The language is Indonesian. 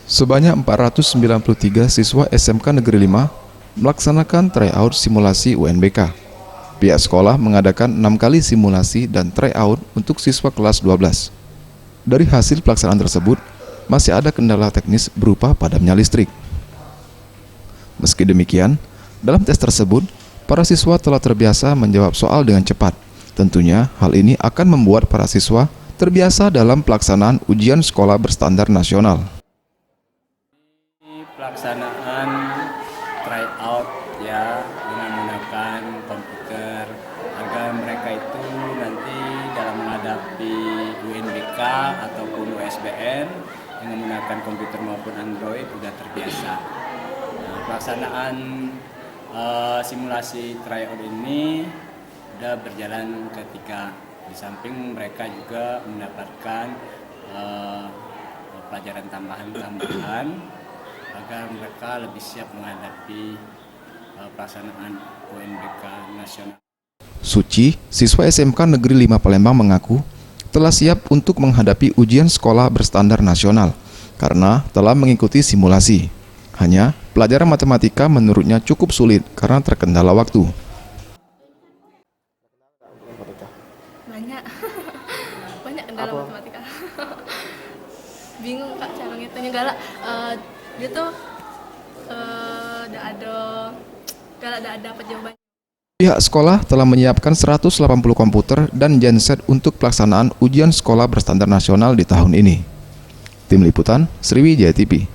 Sebanyak 493 siswa SMK Negeri 5 melaksanakan tryout simulasi UNBK. Pihak sekolah mengadakan 6 kali simulasi dan tryout untuk siswa kelas 12. Dari hasil pelaksanaan tersebut, masih ada kendala teknis berupa padamnya listrik. Meski demikian, dalam tes tersebut, para siswa telah terbiasa menjawab soal dengan cepat. Tentunya, hal ini akan membuat para siswa terbiasa dalam pelaksanaan ujian sekolah berstandar nasional. Pelaksanaan tryout ya dengan menggunakan komputer agar mereka itu nanti dalam menghadapi UNBK ataupun USBN dengan menggunakan komputer maupun Android sudah terbiasa. Nah, pelaksanaan simulasi tryout ini sudah berjalan ketika di samping mereka juga mendapatkan pelajaran tambahan agar mereka lebih siap menghadapi pelaksanaan UNBK nasional. Suci, siswa SMK Negeri 5 Palembang mengaku telah siap untuk menghadapi ujian sekolah berstandar nasional karena telah mengikuti simulasi. Hanya pelajaran matematika menurutnya cukup sulit karena terkendala waktu. Banyak kendala matematika. Bingung Kak cara ngitungnya galak. Dia tuh galak ada apa jawabannya. Pihak sekolah telah menyiapkan 180 komputer dan genset untuk pelaksanaan ujian sekolah berstandar nasional di tahun ini. Tim Liputan, Sriwijaya TV.